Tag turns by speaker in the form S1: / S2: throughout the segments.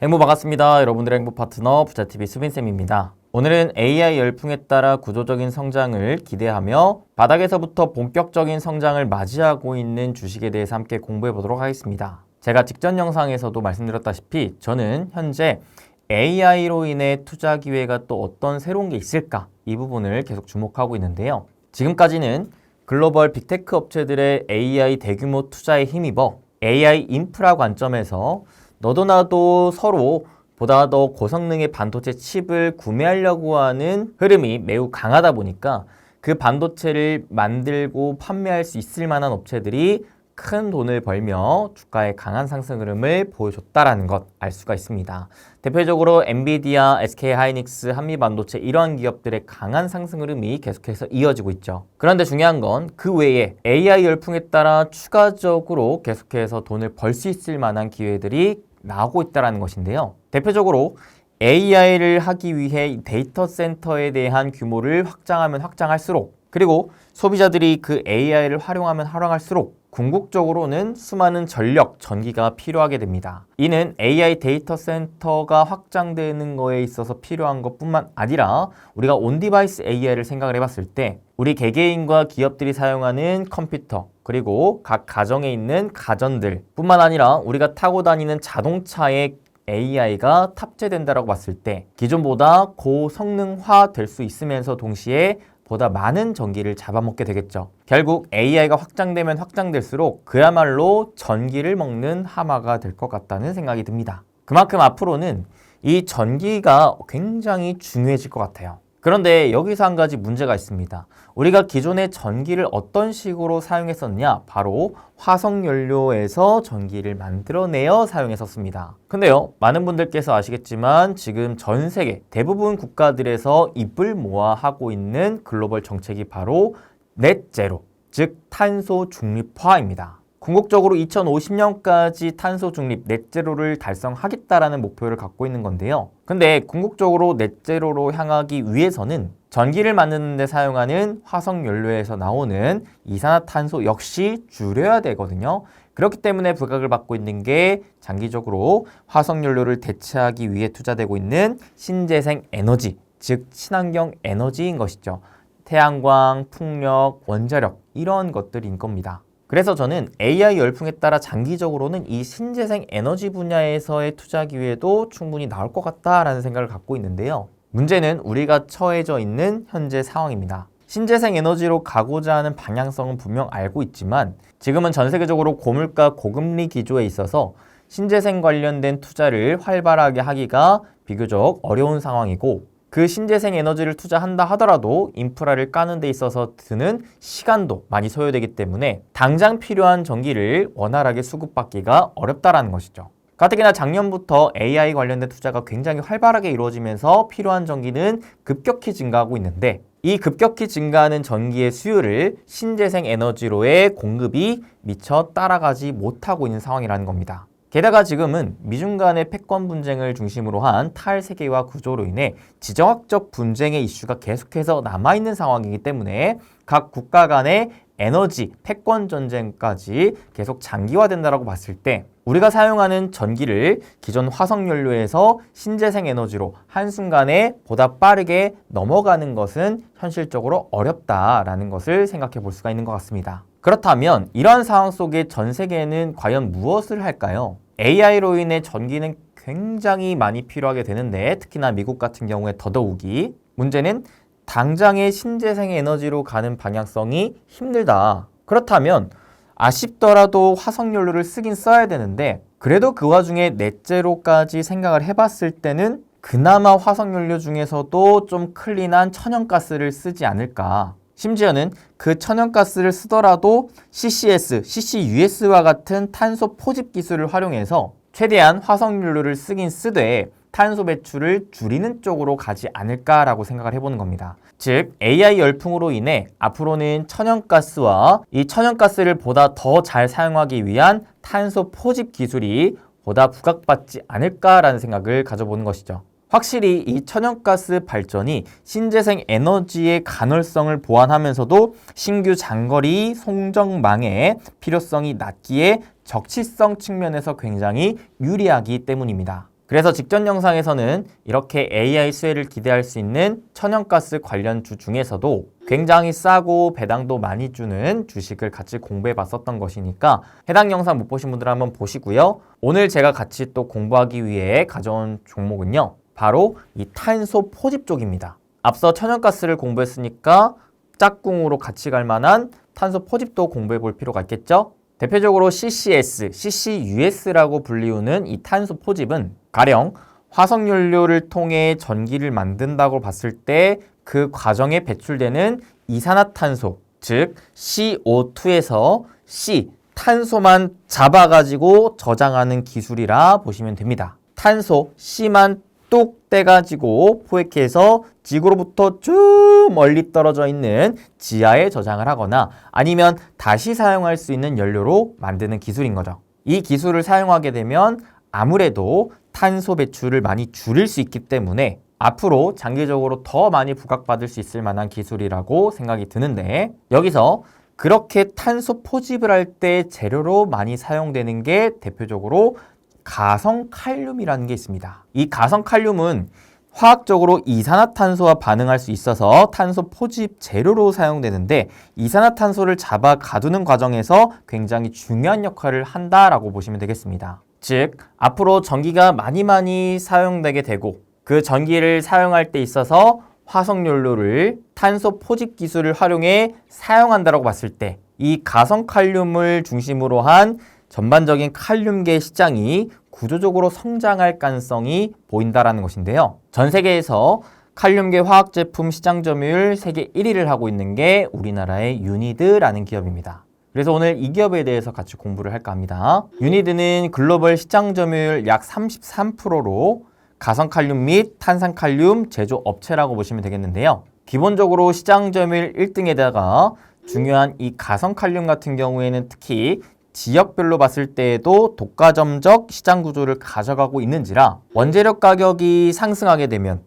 S1: 행복 반갑습니다. 여러분들의 행복 파트너 부자TV 수빈쌤입니다. 오늘은 AI 열풍에 따라 구조적인 성장을 기대하며 바닥에서부터 본격적인 성장을 맞이하고 있는 주식에 대해서 함께 공부해 보도록 하겠습니다. 제가 직전 영상에서도 말씀드렸다시피 저는 현재 AI로 인해 투자 기회가 또 어떤 새로운 게 있을까? 이 부분을 계속 주목하고 있는데요. 지금까지는 글로벌 빅테크 업체들의 AI 대규모 투자에 힘입어 AI 인프라 관점에서 너도 나도 서로 보다 더 고성능의 반도체 칩을 구매하려고 하는 흐름이 매우 강하다 보니까 그 반도체를 만들고 판매할 수 있을 만한 업체들이 큰 돈을 벌며 주가의 강한 상승 흐름을 보여줬다라는 것 알 수가 있습니다. 대표적으로 엔비디아, SK하이닉스, 한미반도체 이러한 기업들의 강한 상승 흐름이 계속해서 이어지고 있죠. 그런데 중요한 건 그 외에 AI 열풍에 따라 추가적으로 계속해서 돈을 벌 수 있을 만한 기회들이 나오고 있다는 것인데요. 대표적으로 AI를 하기 위해 데이터 센터에 대한 규모를 확장하면 확장할수록 그리고 소비자들이 그 AI를 활용하면 활용할수록 궁극적으로는 수많은 전력, 전기가 필요하게 됩니다. 이는 AI 데이터 센터가 확장되는 거에 있어서 필요한 것뿐만 아니라 우리가 온디바이스 AI를 생각을 해봤을 때 우리 개개인과 기업들이 사용하는 컴퓨터 그리고 각 가정에 있는 가전들 뿐만 아니라 우리가 타고 다니는 자동차에 AI가 탑재된다고 봤을 때 기존보다 고성능화 될 수 있으면서 동시에 보다 많은 전기를 잡아먹게 되겠죠. 결국 AI가 확장되면 확장될수록 그야말로 전기를 먹는 하마가 될 것 같다는 생각이 듭니다. 그만큼 앞으로는 이 전기가 굉장히 중요해질 것 같아요. 그런데 여기서 한 가지 문제가 있습니다. 우리가 기존의 전기를 어떤 식으로 사용했었냐? 바로 화석연료에서 전기를 만들어내어 사용했었습니다. 근데요, 많은 분들께서 아시겠지만 지금 전 세계 대부분 국가들에서 입을 모아 하고 있는 글로벌 정책이 바로 넷제로, 즉 탄소 중립화입니다. 궁극적으로 2050년까지 탄소 중립 넷제로를 달성하겠다라는 목표를 갖고 있는 건데요. 근데 궁극적으로 넷제로로 향하기 위해서는 전기를 만드는 데 사용하는 화석연료에서 나오는 이산화탄소 역시 줄여야 되거든요. 그렇기 때문에 부각을 받고 있는 게 장기적으로 화석연료를 대체하기 위해 투자되고 있는 신재생 에너지, 즉 친환경 에너지인 것이죠. 태양광, 풍력, 원자력 이런 것들인 겁니다. 그래서 저는 AI 열풍에 따라 장기적으로는 이 신재생 에너지 분야에서의 투자 기회도 충분히 나올 것 같다라는 생각을 갖고 있는데요. 문제는 우리가 처해져 있는 현재 상황입니다. 신재생 에너지로 가고자 하는 방향성은 분명 알고 있지만 지금은 전 세계적으로 고물가 고금리 기조에 있어서 신재생 관련된 투자를 활발하게 하기가 비교적 어려운 상황이고 그 신재생 에너지를 투자한다 하더라도 인프라를 까는 데 있어서 드는 시간도 많이 소요되기 때문에 당장 필요한 전기를 원활하게 수급받기가 어렵다라는 것이죠. 가뜩이나 작년부터 AI 관련된 투자가 굉장히 활발하게 이루어지면서 필요한 전기는 급격히 증가하고 있는데 이 급격히 증가하는 전기의 수요를 신재생 에너지로의 공급이 미처 따라가지 못하고 있는 상황이라는 겁니다. 게다가 지금은 미중 간의 패권 분쟁을 중심으로 한 탈세계화 구조로 인해 지정학적 분쟁의 이슈가 계속해서 남아있는 상황이기 때문에 각 국가 간의 에너지 패권 전쟁까지 계속 장기화된다고 봤을 때 우리가 사용하는 전기를 기존 화석연료에서 신재생 에너지로 한순간에 보다 빠르게 넘어가는 것은 현실적으로 어렵다라는 것을 생각해 볼 수가 있는 것 같습니다. 그렇다면 이러한 상황 속에 전 세계는 과연 무엇을 할까요? AI로 인해 전기는 굉장히 많이 필요하게 되는데 특히나 미국 같은 경우에 더더욱이 문제는 당장의 신재생 에너지로 가는 방향성이 힘들다. 그렇다면 아쉽더라도 화석연료를 쓰긴 써야 되는데 그래도 그 와중에 넷제로까지 생각을 해봤을 때는 그나마 화석연료 중에서도 좀 클린한 천연가스를 쓰지 않을까. 심지어는 그 천연가스를 쓰더라도 CCS, CCUS와 같은 탄소 포집 기술을 활용해서 최대한 화석연료를 쓰긴 쓰되 탄소 배출을 줄이는 쪽으로 가지 않을까라고 생각을 해보는 겁니다. 즉 AI 열풍으로 인해 앞으로는 천연가스와 이 천연가스를 보다 더 잘 사용하기 위한 탄소 포집 기술이 보다 부각받지 않을까라는 생각을 가져보는 것이죠. 확실히 이 천연가스 발전이 신재생 에너지의 간헐성을 보완하면서도 신규 장거리 송정망의 필요성이 낮기에 적치성 측면에서 굉장히 유리하기 때문입니다. 그래서 직전 영상에서는 이렇게 AI 수혜를 기대할 수 있는 천연가스 관련주 중에서도 굉장히 싸고 배당도 많이 주는 주식을 같이 공부해 봤었던 것이니까 해당 영상 못 보신 분들은 한번 보시고요. 오늘 제가 같이 또 공부하기 위해 가져온 종목은요. 바로 이 탄소 포집 쪽입니다. 앞서 천연가스를 공부했으니까 짝꿍으로 같이 갈 만한 탄소 포집도 공부해 볼 필요가 있겠죠? 대표적으로 CCS, CCUS라고 불리우는 이 탄소 포집은 가령 화석연료를 통해 전기를 만든다고 봤을 때 그 과정에 배출되는 이산화탄소, 즉 CO2에서 C, 탄소만 잡아가지고 저장하는 기술이라 보시면 됩니다. 탄소 C만 뚝 떼가지고 포획해서 지구로부터 쭉 멀리 떨어져 있는 지하에 저장을 하거나 아니면 다시 사용할 수 있는 연료로 만드는 기술인 거죠. 이 기술을 사용하게 되면 아무래도 탄소 배출을 많이 줄일 수 있기 때문에 앞으로 장기적으로 더 많이 부각받을 수 있을 만한 기술이라고 생각이 드는데 여기서 그렇게 탄소 포집을 할 때 재료로 많이 사용되는 게 대표적으로 가성칼륨이라는 게 있습니다. 이 가성칼륨은 화학적으로 이산화탄소와 반응할 수 있어서 탄소 포집 재료로 사용되는데 이산화탄소를 잡아 가두는 과정에서 굉장히 중요한 역할을 한다라고 보시면 되겠습니다. 즉, 앞으로 전기가 많이 사용되게 되고 그 전기를 사용할 때 있어서 화석연료를 탄소 포집 기술을 활용해 사용한다고 봤을 때 이 가성칼륨을 중심으로 한 전반적인 칼륨계 시장이 구조적으로 성장할 가능성이 보인다라는 것인데요. 전 세계에서 칼륨계 화학 제품 시장 점유율 세계 1위를 하고 있는 게 우리나라의 유니드라는 기업입니다. 그래서 오늘 이 기업에 대해서 같이 공부를 할까 합니다. 유니드는 글로벌 시장 점유율 약 33%로 가성칼륨 및 탄산칼륨 제조업체라고 보시면 되겠는데요. 기본적으로 시장 점유율 1등에다가 중요한 이 가성칼륨 같은 경우에는 특히 지역별로 봤을 때에도 독과점적 시장 구조를 가져가고 있는지라 원재료 가격이 상승하게 되면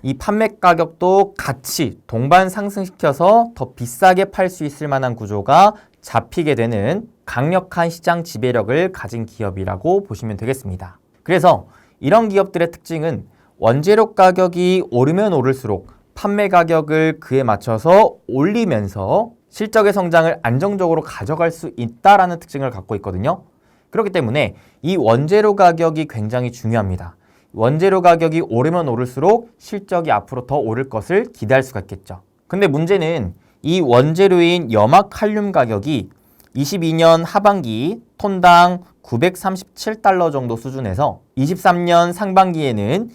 S1: 이 판매 가격도 같이 동반 상승시켜서 더 비싸게 팔 수 있을 만한 구조가 잡히게 되는 강력한 시장 지배력을 가진 기업이라고 보시면 되겠습니다. 그래서 이런 기업들의 특징은 원재료 가격이 오르면 오를수록 판매 가격을 그에 맞춰서 올리면서 실적의 성장을 안정적으로 가져갈 수 있다라는 특징을 갖고 있거든요. 그렇기 때문에 이 원재료 가격이 굉장히 중요합니다. 원재료 가격이 오르면 오를수록 실적이 앞으로 더 오를 것을 기대할 수가 있겠죠. 근데 문제는 이 원재료인 염화칼륨 가격이 22년 하반기 톤당 937달러 정도 수준에서 23년 상반기에는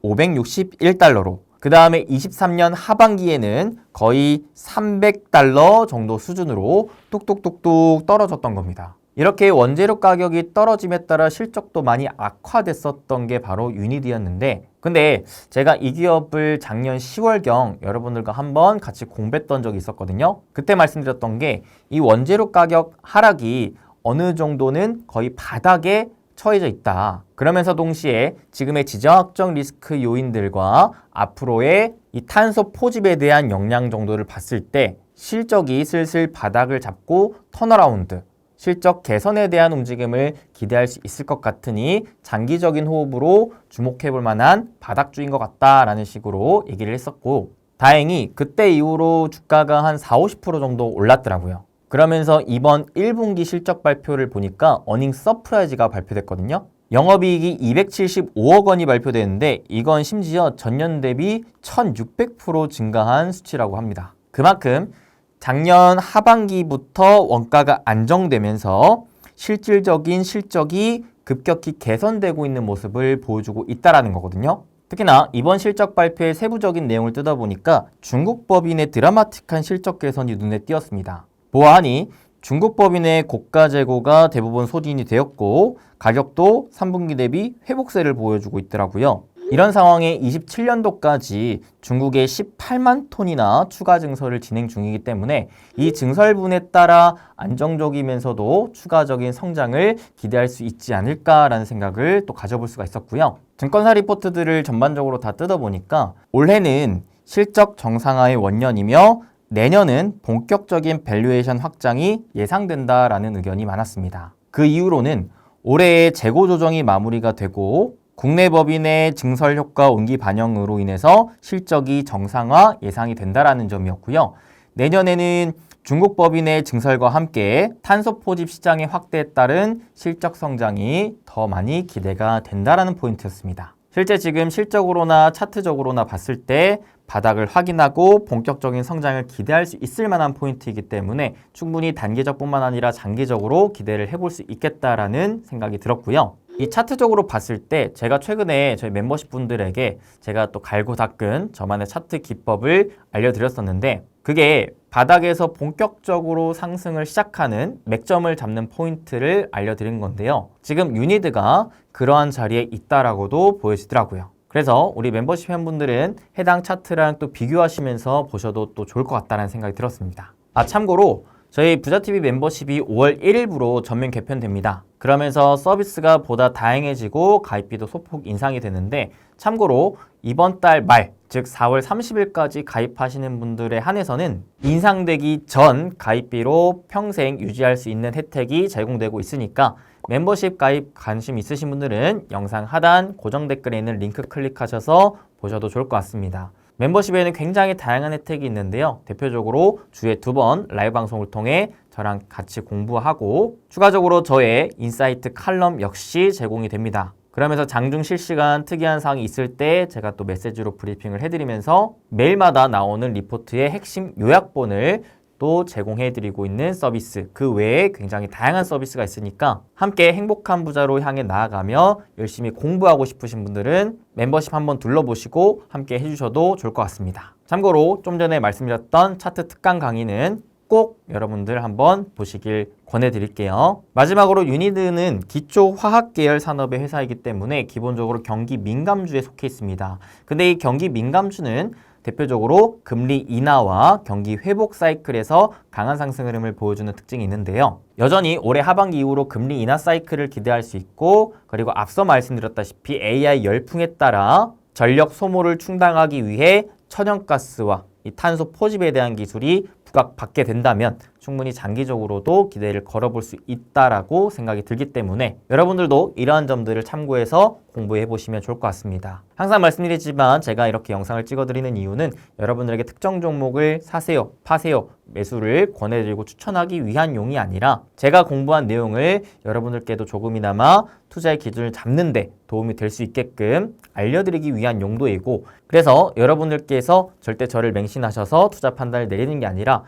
S1: 561달러로 그 다음에 23년 하반기에는 거의 300달러 정도 수준으로 뚝뚝뚝뚝 떨어졌던 겁니다. 이렇게 원재료 가격이 떨어짐에 따라 실적도 많이 악화됐었던 게 바로 유니드였는데 근데 제가 이 기업을 작년 10월경 여러분들과 한번 같이 공부했던 적이 있었거든요. 그때 말씀드렸던 게 이 원재료 가격 하락이 어느 정도는 거의 바닥에 처해져 있다. 그러면서 동시에 지금의 지정학적 리스크 요인들과 앞으로의 이 탄소 포집에 대한 영향 정도를 봤을 때 실적이 슬슬 바닥을 잡고 턴어라운드, 실적 개선에 대한 움직임을 기대할 수 있을 것 같으니 장기적인 호흡으로 주목해 볼 만한 바닥주인 것 같다라는 식으로 얘기를 했었고 다행히 그때 이후로 주가가 한 40~50% 정도 올랐더라고요. 그러면서 이번 1분기 실적 발표를 보니까 어닝 서프라이즈가 발표됐거든요. 영업이익이 275억 원이 발표되는데 이건 심지어 전년 대비 1600% 증가한 수치라고 합니다. 그만큼 작년 하반기부터 원가가 안정되면서 실질적인 실적이 급격히 개선되고 있는 모습을 보여주고 있다는 거거든요. 특히나 이번 실적 발표의 세부적인 내용을 뜯어보니까 중국 법인의 드라마틱한 실적 개선이 눈에 띄었습니다. 보아하니 중국 법인의 고가 재고가 대부분 소진이 되었고 가격도 3분기 대비 회복세를 보여주고 있더라고요. 이런 상황에 27년도까지 중국의 18만 톤이나 추가 증설을 진행 중이기 때문에 이 증설분에 따라 안정적이면서도 추가적인 성장을 기대할 수 있지 않을까라는 생각을 또 가져볼 수가 있었고요. 증권사 리포트들을 전반적으로 다 뜯어보니까 올해는 실적 정상화의 원년이며 내년은 본격적인 밸류에이션 확장이 예상된다라는 의견이 많았습니다. 그 이후로는 올해의 재고 조정이 마무리가 되고 국내 법인의 증설 효과 온기 반영으로 인해서 실적이 정상화 예상이 된다라는 점이었고요. 내년에는 중국 법인의 증설과 함께 탄소 포집 시장의 확대에 따른 실적 성장이 더 많이 기대가 된다라는 포인트였습니다. 실제 지금 실적으로나 차트적으로나 봤을 때 바닥을 확인하고 본격적인 성장을 기대할 수 있을 만한 포인트이기 때문에 충분히 단기적뿐만 아니라 장기적으로 기대를 해볼 수 있겠다라는 생각이 들었고요. 이 차트적으로 봤을 때 제가 최근에 저희 멤버십 분들에게 제가 또 갈고 닦은 저만의 차트 기법을 알려드렸었는데 그게 바닥에서 본격적으로 상승을 시작하는 맥점을 잡는 포인트를 알려드린 건데요. 지금 유니드가 그러한 자리에 있다라고도 보여지더라고요. 그래서 우리 멤버십 회원분들은 해당 차트랑 또 비교하시면서 보셔도 또 좋을 것 같다는 생각이 들었습니다. 참고로 저희 부자TV 멤버십이 5월 1일부로 전면 개편됩니다. 그러면서 서비스가 보다 다양해지고 가입비도 소폭 인상이 되는데 참고로 이번 달 말, 즉 4월 30일까지 가입하시는 분들에 한해서는 인상되기 전 가입비로 평생 유지할 수 있는 혜택이 제공되고 있으니까 멤버십 가입 관심 있으신 분들은 영상 하단 고정 댓글에 있는 링크 클릭하셔서 보셔도 좋을 것 같습니다. 멤버십에는 굉장히 다양한 혜택이 있는데요. 대표적으로 주에 2번 라이브 방송을 통해 저랑 같이 공부하고 추가적으로 저의 인사이트 칼럼 역시 제공이 됩니다. 그러면서 장중 실시간 특이한 사항이 있을 때 제가 또 메시지로 브리핑을 해드리면서 매일마다 나오는 리포트의 핵심 요약본을 또 제공해드리고 있는 서비스, 그 외에 굉장히 다양한 서비스가 있으니까 함께 행복한 부자로 향해 나아가며 열심히 공부하고 싶으신 분들은 멤버십 한번 둘러보시고 함께 해주셔도 좋을 것 같습니다. 참고로 좀 전에 말씀드렸던 차트 특강 강의는 꼭 여러분들 한번 보시길 권해드릴게요. 마지막으로 유니드는 기초 화학 계열 산업의 회사이기 때문에 기본적으로 경기 민감주에 속해 있습니다. 근데 이 경기 민감주는 대표적으로 금리 인하와 경기 회복 사이클에서 강한 상승 흐름을 보여주는 특징이 있는데요. 여전히 올해 하반기 이후로 금리 인하 사이클을 기대할 수 있고 그리고 앞서 말씀드렸다시피 AI 열풍에 따라 전력 소모를 충당하기 위해 천연가스와 이 탄소 포집에 대한 기술이 부각받게 된다면 충분히 장기적으로도 기대를 걸어볼 수 있다라고 생각이 들기 때문에 여러분들도 이러한 점들을 참고해서 공부해 보시면 좋을 것 같습니다. 항상 말씀드리지만 제가 이렇게 영상을 찍어드리는 이유는 여러분들에게 특정 종목을 사세요, 파세요, 매수를 권해드리고 추천하기 위한 용이 아니라 제가 공부한 내용을 여러분들께도 조금이나마 투자의 기준을 잡는 데 도움이 될 수 있게끔 알려드리기 위한 용도이고 그래서 여러분들께서 절대 저를 맹신하셔서 투자 판단을 내리는 게 아니라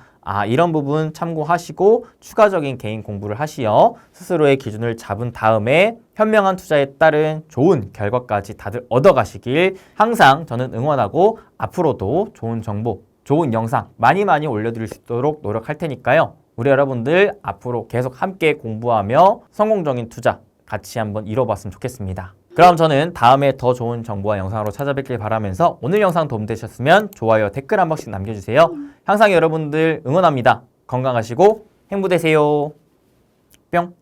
S1: 이런 부분 참고하시고 추가적인 개인 공부를 하시어 스스로의 기준을 잡은 다음에 현명한 투자에 따른 좋은 결과까지 다들 얻어가시길 항상 저는 응원하고 앞으로도 좋은 정보, 좋은 영상 많이 올려드릴 수 있도록 노력할 테니까요. 우리 여러분들 앞으로 계속 함께 공부하며 성공적인 투자 같이 한번 이뤄봤으면 좋겠습니다. 그럼 저는 다음에 더 좋은 정보와 영상으로 찾아뵙길 바라면서 오늘 영상 도움되셨으면 좋아요, 댓글 한 번씩 남겨주세요. 항상 여러분들 응원합니다. 건강하시고 행복되세요. 뿅!